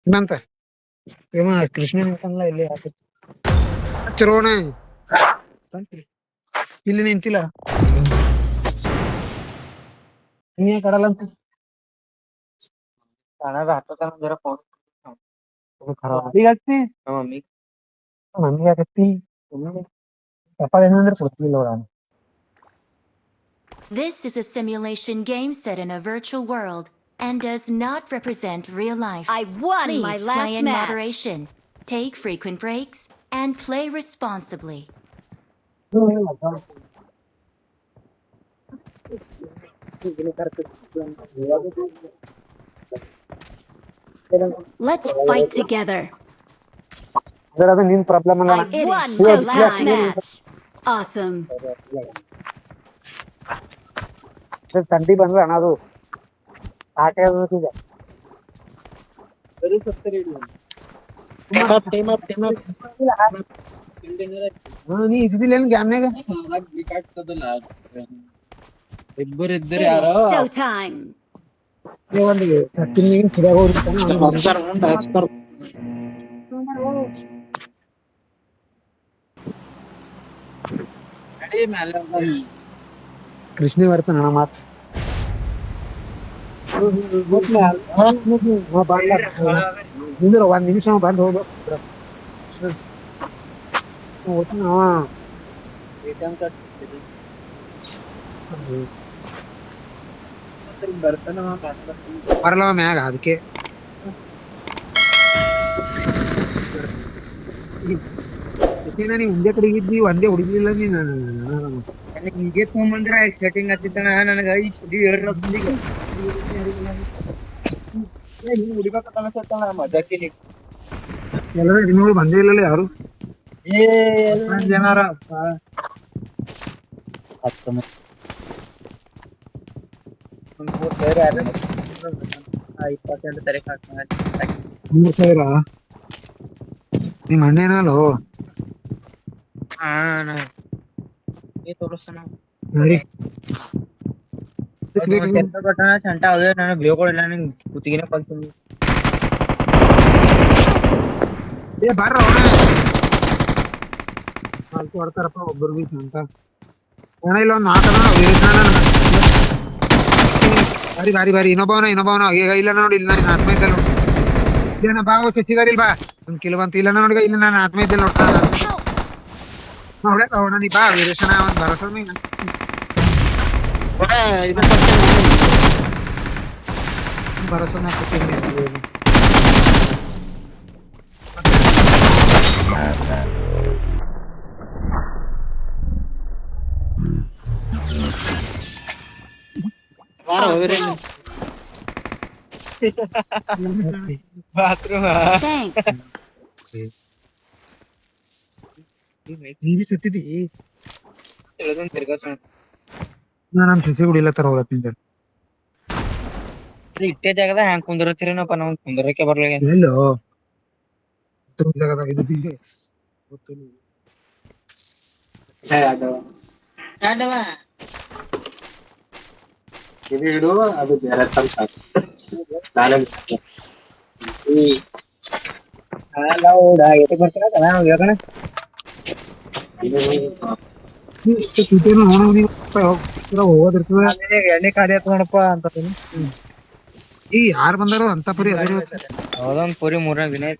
ಏನಂತ ಏಮ ಕೃಷ್ಣ ನಿಂತಲ್ಲ ಇಲ್ಲಿ ಹಚ್ಚರೋಣ ಇಲ್ಲಿ ನಿಂತಿಲ್ಲ ನೀ ಕಡಲ್ಲ ಅಂತ जरा फोन खराब ಹತ್ತಿ ಮಮ್ಮಿ ಮಮ್ಮಿ ಆಗತ್ತಿ ಪಪ್ಪ ಏನಂದ್ರೆ ಗೊತ್ತಿಲ್ಲ ನೋಡ This is a simulation game set in a virtual world and does not represent real life. I won Please my last play in match. moderation, take frequent breaks, and play responsibly. Let's fight together. ಅದು ನಿನ್ problem ಅಲ್ಲ I won my last match. Awesome. ತಂಡಿ ಬಂದ್ರೆ ಅನ್ನೋದು ಆಟ ಈಗ ನೀ ಇದ್ದಿಲ್ಲ ಏನ್ ಗ್ಯಾಮ್ನಾಗ ಇಬ್ಬರಿದ್ದರು ಯಾರೋ Showtime. ಒಂದು ಸತ್ತಿನ ಸರಿಯಾಗಿ ಹೋಗ್ತಾನೆ ಕೃಷ್ಣ ಬರ್ತಾನ ಅಣ್ಣ ಮಾತ್ ನಿಂದ್ರ ಒಂದ್ ನಿಮಿಷ ಬಂದ್ ಹೋಗ್ಬೇಕು ಬರಲ್ಲ ಮ್ಯಾಗ ಅದಕ್ಕೆ ನೀ ಒಂದೇ ಕಡೆಗೆ ಇದ್ದಿ ಒಂದೇ ಹುಡುಗಿಲ್ಲ ನೀನು ಹೀಗೆ ತಗೊಂಬಂದ್ರ ಸೆಟ್ಟಿಂಗ್ ಹತ್ತಿತ್ತಣ ನನಗ ಈ ಸುದ್ದಿ ಹುಡಿಬೇಕ ಅನ್ಸತ್ತಣ ಮಜಾಕಿನಿ ಎಲ್ಲರೂ ಇನ್ನೂ ಬಂದೇ ಇಲ್ಲ ಯಾರು ಜನಾರ ಇಪ್ಪತ್ತೆಂಟು ತಾರೀಕು ಹಾಕ್ತಾನೆ 3,000 ನಿಮ್ಮ ಅಣ್ಣೇನಲ್ಲೋ ತೋರಿಸ್ತಾನ ಸರಿ ಸಂಟ ಅದೇ ನನಗೆ ಬೇಕೊಳಿಲ್ಲ ನಿಂಗೆ ಕುತ್ತಿಗೆನೆ ಕಲ್ತೀನಿ ಏ ಬರ್ರ ನಾಲ್ಕು ಹೊಡ್ತಾರಪ್ಪ ಒಬ್ಬರು ಬೀಚ್ ಅಂತ ಅಣ್ಣ ಇಲ್ಲ ಒಂದು ಮಾತಣ್ಣ ಬಾರಿ ಬಾರಿ ಬಾರಿ ಇನ್ನೊಬ್ಬವನ ಈಗ ಇಲ್ಲ ನೋಡಿ ಇಲ್ಲ ನಾನು ಆತ್ಮ ಇದ್ದಲ್ಲಿ ನೋಡಿ ಇಲ್ಲ ಬಾ ಶಶಿಗಾರಿ ಬಾ ಒಂದ್ ಕಿಲೋ ಬಂತ ಇಲ್ಲ ನೋಡಿ ಇಲ್ಲ ನಾನು ಆತ್ಮ ಇದ್ದಲ್ಲಿ ನೋಡ್ತಾನ ನೋಡ ನೀ ಬಾ ವೀರೇಶನ ಒಂದ್ ಭರೋಸಾ ಭರೋಸಾ ಬಾತ್ರೂಮ್ Thanks. ನೀವಿ ಸತ್ತಿದಿ ತಿಳಿದೊಂದು ತಿರ್ಗಾಸಣ ನಮ್ ಶಶಿ ಗುಡಿಲತ್ತಾರ ಹೋಗತ್ತಿಂದ ಇಟ್ಟೆ ಜಾಗದ ಹ್ಯಾಂಗ್ ಕುಂದಿರತ್ತೀರೇನಪ್ಪ ನಾವು ಕುಂದರಕ್ಕೆ ಬರ್ಲಿ ಎಲ್ಲೋ ಜಾಗದಾಗ ಇದು ಬಿಲ್ಲೆ ಇದು ಇಡು ಅದು ಬೇರೆ ನಾನೇ ಹೋಗೋದಿರ್ತದ ಎಣ್ಣೆ ಖಾಲಿ ಆಯ್ತು ನೋಡಪ್ಪ ಅಂತ ಈಗ ಯಾರು ಬಂದಾರೋ ಅಂತ ಪರಿ ಯಾವ್ದೊಂದ್ ಪುರಿ ಮೂರನೇ ವಿನಯ್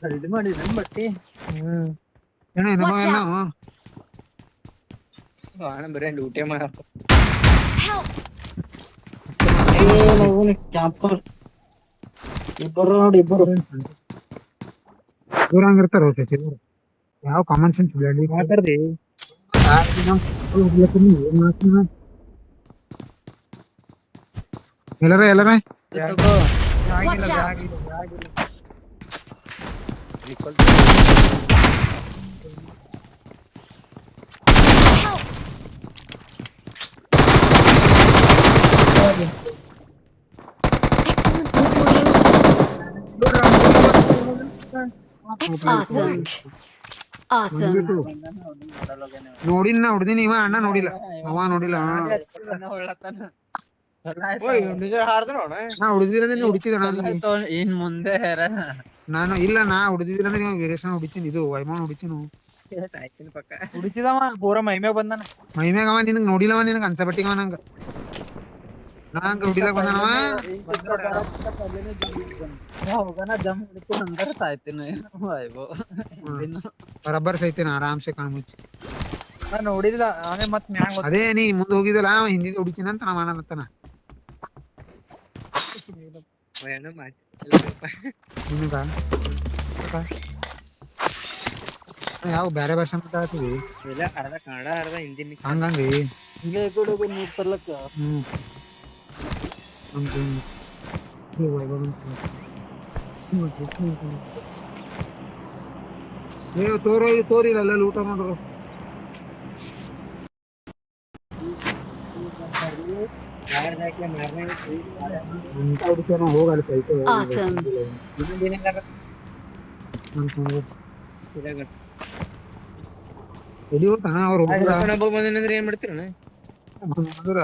ಖರೀದಿ ಮಾಡಿದ ಬಟ್ಟಿ Watch out. ಹಣ ಬರೀ ಊಟ ಮಾಡಪ್ಪ Help. ಕ್ಯಾಂಪರ್ ಇಬ್ಬರು ನೋಡಿ ಇಬ್ಬರು ದೂರ ಹಂಗಿರ್ತಾರ ಶಶಿ ಯಾವ ಕಾಮನ್ ಸೆನ್ಸ್ ಮಾತಾಡ್ರಿ ಎಲ್ಲರ Watch out. Help. Excellent. Awesome. Awesome. ನೋಡಿನ ನಾ ಹೊಡ್ದಿನಿ, ಇವ ಅಣ್ಣ ನೋಡಿಲ್ಲ, ಅವ ನೋಡಿಲ್ಲ. ನಾ ಹೊಡಿದಿರ ನೀ ಹೊಡಿತಿದ್ದ ಇನ್ ಮುಂದೆ ನಾನು ಇಲ್ಲ, ನಾ ಹೊಡಿದಿದ್ರ ನೀವು ವೀರೇಶನ ಹೊಡಿತೀನಿ, ಇದು ವೈಮಾನ್ ಹೊಡಿತೀನಿ. ಪಕ್ಕ ಹುಡುಕಿದವ ಪೂರ ಮೈಮ್ಯಾಗ ಬಂದಾನ. ಮೈಮ್ಯಾಗ ಅವ ನಿನಗ್ ನೋಡಿಲ್ಲವ, ನಿನಗ್ ಅನ್ಸಬಟ್ಟಿಗವ ನಂಗ. ನಂಗ ಹೊಡಿಲಕ್ ಬಂದಾನವ. ಹೋಗನ ದಮ್ ಹಿಡಿತೀನಿ ಅಂದ್ರೆ ಸಾಯ್ತೀನಿ. ಬರಬ್ಬರ್ ಸೈತೇನ ಆರಾಮ್ಸೆ ಕಣ್ಮುಚ್ಚಿ. ನಾ ನೋಡಿದಿಲ್ಲ ಅವನೇ ಮತ್ ಮ್ಯಾಗ ಅದೇ ನೀ ಮುಂದ್ ಹೋಗಿದಲ್ಲ, ಅವ ಹಿಂದಿದ್ ಹೊಡಿತೀನಿ ಅಂತ ನಾವ್ ಅನ್ನತ್ತಾನ. ನಿನಗ ಯಾವ ಬ್ಯಾರೆ ಭಾಷೆ ಮಾತಾಡ್ತೀವಿ ಇಲ್ಲ, ಅರ್ಧ ಕನ್ನಡ ಅರ್ಧ ಹಿಂದಿ ಮಿಕ್ಸ್. ಹಂಗಂದಿ. ಇಲ್ಲೇ ಕೂಡ ನೀರ್ ತರ್ಲಕ್ಕ ಹ್ಮ್ ನೀವು ತೋರಿಲ್ಲ ಅಲ್ಲ ಊಟ ಮಾಡ್ರು. ಹೋಗಲ್ಲ ಸೈತ Awesome. ಎಲ್ಲಿ ಹೋಗ್ತಾನ ಅವ್ರು ಬಂದ್ರೆ ಏನ್ ಮಾಡ್ತೀರ?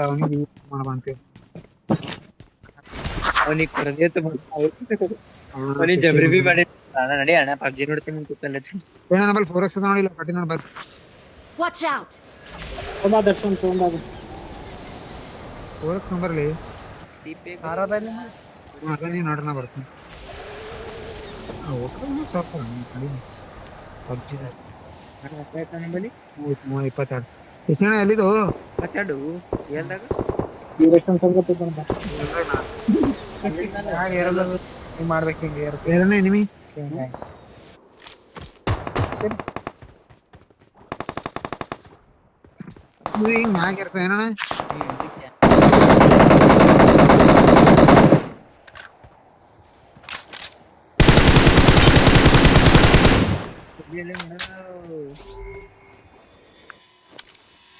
ಅವನಿಗೆ ಮಾಡ್ಬಂತೇವ್. ಅವನಿಗೆ ಕರೆದೇತು ಅವನಿಗೆ ಜಬ್ರಿ ಬಿ ಮಾಡಿ ನಡಿ ಅಣ್ಣ ಪಬ್ಜಿ ನೋಡ್ತೀನಿ ಕೂತಲ್ಲ. ಏನ ನಮ್ಮಲ್ಲಿ 4x ನೋಡಿಲ್ಲ, ಕಟ್ಟಿ ನೋಡಿ ಬರ್ರಿ. Watch out. ದರ್ಶನ ತಗೊಂಡಾಗ 4x ನಂಬರ್ಲಿ ಆರಾದಲ್ಲಿ ನೀ ನೋಡ್ರಿ, ನಾ ಬರ್ತೀನಿ. ಪಬ್ಜಿ 22 ಎಷ್ಟು ಜನ ಎಲ್ಲಿದು ಮಾತಾಡು ಎಲ್ದಾಗ ಡ್ಯೂರೇಷನ್ ಸಂಗತಿ ಬಂದ ಮಾಡ್ಬೇಕು ಹಿಂಗೆ ಏರನೇ ಎನಿಮಿ. ಇದು ಹಿಂಗ್ ಮ್ಯಾಗ ಇರ್ತದೆ ಏನಣ್ಣ?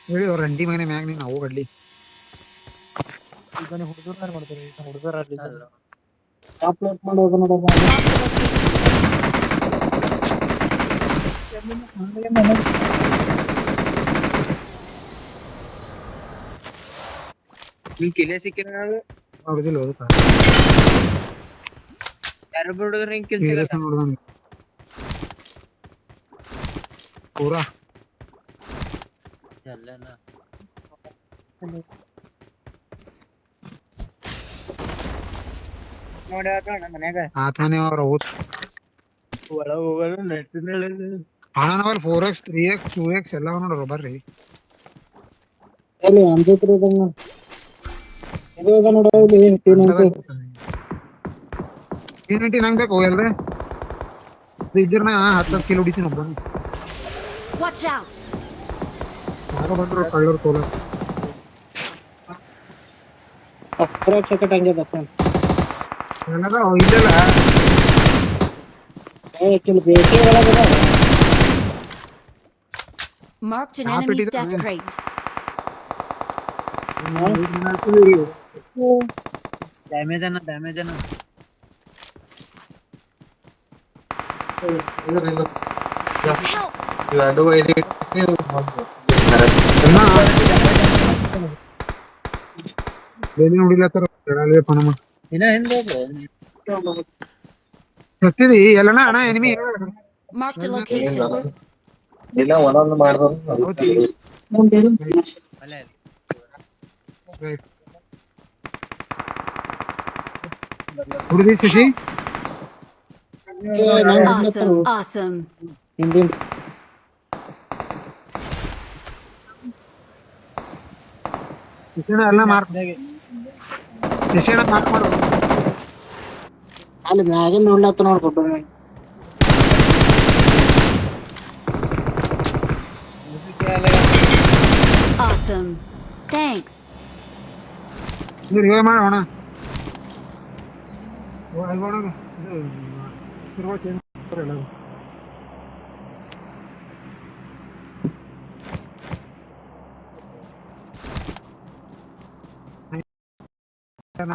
ಹೇಳಿ ಅವ್ರ ರಂಡಿ ಮಗನೇ ಮ್ಯಾಗ ನೀನು ಹೋಗಡ್ಲಿ. ಈಗ ಹುಡುಗರು ಮಾಡ್ತಾರೆ, ಹುಡುಗರ ಅಪ್ಲೋಡ್ ಮಾಡಿ ಹೋಗ ನೋಡೋಣ. ನಿಂಗೆ ಕಿಲೆ ಸಿಕ್ಕಿರ ಹೊಡೆದಿಲ್ಲ ಹೋಗುತ್ತಾ ಯಾರು ಬಿಡೋದ್ರ ಹಿಂಗ್ ಕಿಲ್ತಿಲ್ಲ ನೋಡ್ದಂಗ ಪೂರಾ ಎಲ್ಲನ ನೋಡಿ ಅಣ್ಣ ಮನ್ಯಾಗ ಆತಾನೆ ಅವ್ರ ಹೋದ್ ಒಳ ಹೋಗಲು ನೆಟ್ಟಿನಲ್ಲಿ ಅಣ್ಣ ನಾವಲ್ಲಿ 4x 3x 2x ಎಲ್ಲ ನೋಡ್ರ ಬರ್ರಿ. ಎಲ್ಲಿ ಅಂಜತ್ರ ಇದು ನೋಡೋ T90 ನಂಗೆ ಬೇಕು ಹೋಗಲ್ರಿ. ಇದ್ರನ 10 ಕಿಲೋ ಹೊಡಿತೀನಿ ಒಬ್ಬನು. Watch out. ಯಾರೋ ಬಂದ್ರು ಕಳ್ಳರು ತೋಲ. ಅಪ್ರಾಕ್ಸಿಮೇಟ್ ಹಂಗೆ ದರ್ಶನ ಎಲ್ಲದ ಇಲ್ಲಲ್ಲ ಬೇಕೆ ಒಳಗದ. Marked an enemy's death crate. Damage ಅನ್ನ Help. ಲಡ್ಡು ಐದು ಬೇನೆ ಹೊಡಿಲತ್ತಾರ ಪಣಮ್ಮ ಇನ್ನ ಹಿಂದೆ ಸತ್ತಿದಿ ಎಲ್ಲನ ಅಣ್ಣ ಎನಿಮಿ. Marked a location. ಇಲ್ಲ ಒಂದೊಂದು ಮಾಡ್ಬೋದು. ಹುಡುಗಿ ಶಶಿ Awesome. Awesome. ಹಿಂದಿನ ಶಿಕ್ಷಣ ಎಲ್ಲ ಮಾರ್ಕ್ ಶಿಕ್ಷಣ ಮಾರ್ಕ್ ಮಾಡು. ಅಲ್ಲಿ ಮ್ಯಾಗಿಂದ ನೋಡ್ಲತ್ತ ನೋಡ್ಕೊಟ್ಟು Awesome. Thanks. ನೀರು ಹೇಗೆ ಮಾಡೋಣ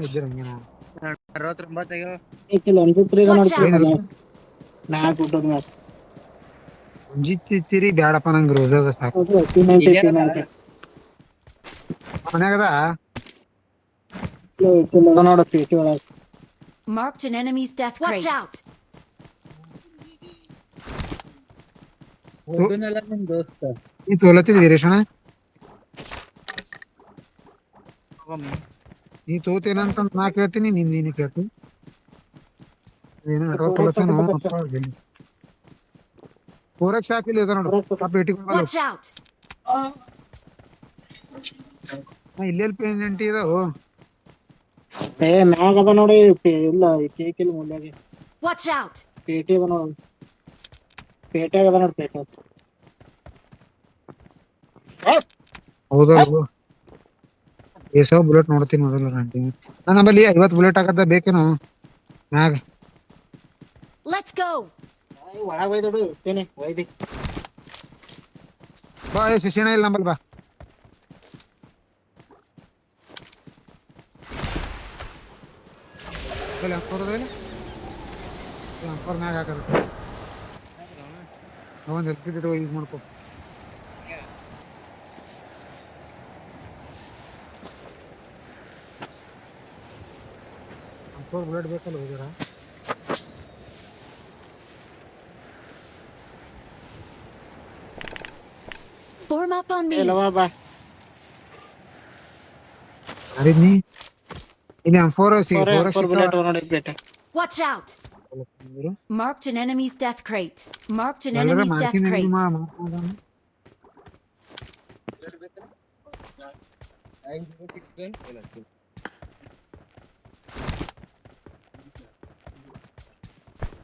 ಇದ್ದಿರಂಗೆ ನಾವು 69 ಅಂಜತ್ರಿ Watch out. ನಾಲ್ಕು ಊಟದ ಮ್ಯಾಚ್ ಮುಂಜಿತ್ತಿರಿ ಬ್ಯಾಡಪ್ಪ ನಂಗೆ ರೋಜ್ ಅದ ಸಾಕು ಅದು T90 T90 ಮನ್ಯಾಗದ ಇಲ್ಲ ನೋಡು PT ಒಳಗೆ Marked an enemy's death crate. Watch out! ಹೋದನೆಲ್ಲ ನಿಮ್ ದೋಸ್ತ ನೀ ತೋಲತ್ತಿದ್ ವೀರೇಶಣ್ಣ ನೀ ತೋತೇನಂತ ನಾ ಕೇಳ್ತೀನಿ ನೀನು ಕೇಳ್ತೀನಿ ಏನು ನೆಟ್ವರ್ಕ್ ತೊಲತೇನು ಫೋರಕ್ಸ್ ಹಾಕಿಲ್ಲ ಈಗ ನೋಡು ಆ ಪೇಟಿಗೆ Watch out! ಇಲ್ಲೆಲ್ಲಿ ಪೇಮೆಂಟ್ ಇದಾವು ಮ್ಯಾಗ ಅದ ನೋಡಿ ಇಲ್ಲ ಕೇಕ್ ಇಲ್ಲ ಮುಂದಾಗೆ Watch out! ಪೇಟೆ ಅದ ನೋಡಿ ಪೇಟೆಯಾಗ ಅದ ನೋಡಿ ಪೇಟೆ ಹೌದಲ್ವ ಎಷ್ಟೋ ಬುಲೆಟ್ ನೋಡ್ತೀನಿ ಮೊದಲ ನಮ್ಮಲ್ಲಿ 50 ಬುಲೆಟ್ ಹಾಕದ ಬೇಕೇನು ಮ್ಯಾಗ Let's go! ಒಳಗೆ ಒಯ್ದು ಇರ್ತೇನೆ ಒಯ್ದಿ ಬಾ ಶಿಶಿಣ ಇಲ್ಲ ನಂಬಲ್ ಬಾ ಅಂಕೋರ್ ಮ್ಯಾಗ ಹಾಕದ ಒಂದು ಎಲ್ಪಿಟ್ಟು ಯೂಸ್ ಮಾಡ್ಕೊ ಅಂಕೋರ್ ಬುಲೆಟ್ ಬೇಕಲ್ಲ ಹೋಗ್ಯಾರ Form up on me. ಇಲ್ಲವಾ ಬಾ ಅರಿದ್ನಿ ಇಲ್ಲಿ ಫೋರ್ ಬುಲೆಟ್ ನೋಡಿ ಪೇಟೆ Watch out! Marked an enemy's death crate. Marked an enemy's death crate.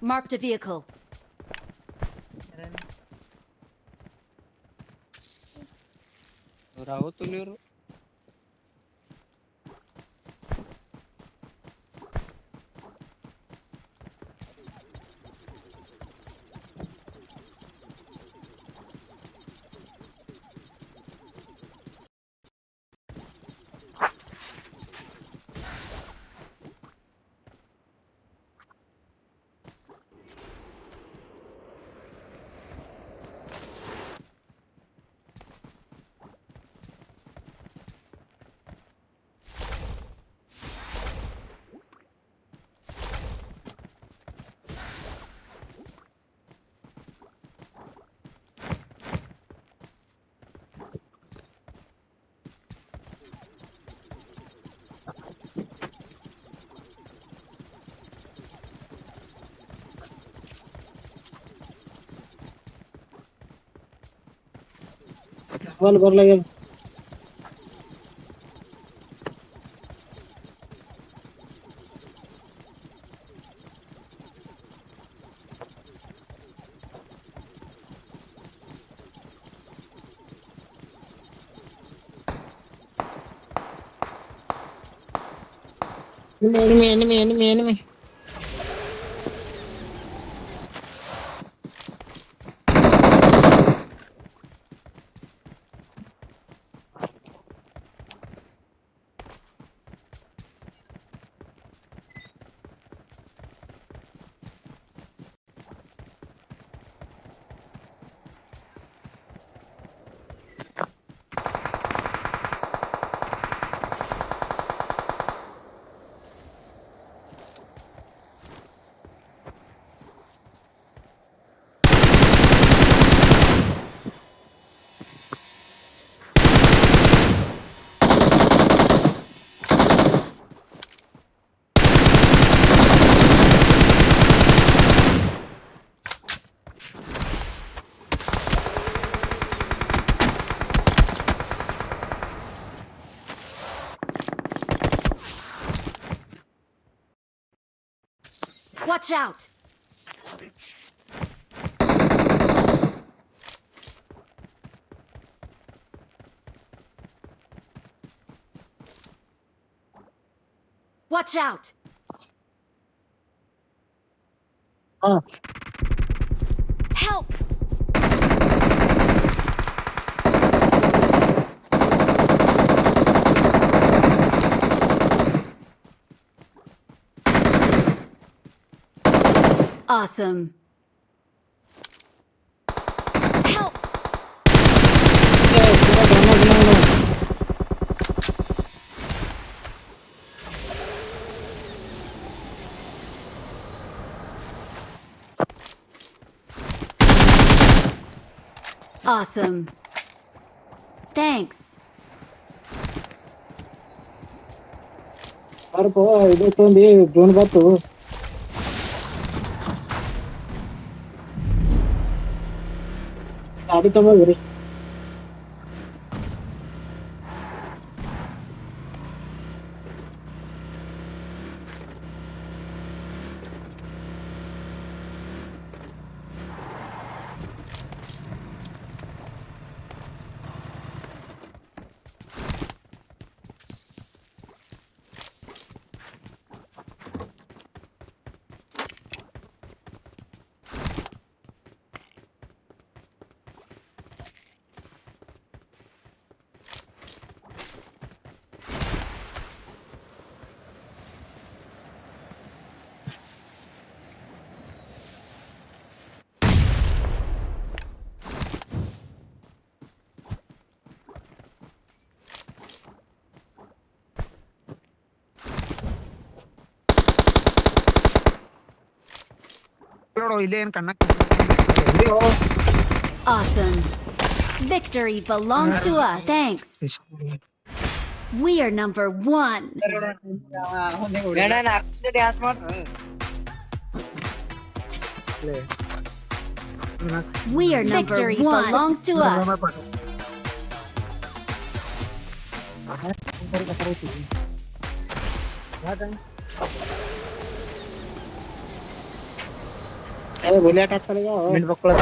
Marked a vehicle. Rahul ಬರ್ಲಾಗ್ಯದ enemy. Watch out! Watch out! Help! Awesome. Awesome. Thanks. ಬಾರಪ್ಪ ಇದು ತೊಂದಿ drone ಬತ್ತು ಗಾಡಿ ತಗೋದ್ರಿ ನೋಡು ಇಲ್ಲೇ ಏನ್ ಕಣ್ಣ Awesome. Victory belongs to us. Thanks. We are number 1. Dance ಮಾಡ್ರು We are number 1. Victory belongs to us. Bullet ಹಾಕ್ತಾರೆ ಮಿಂಡ್ ಬಕ್ಕಳ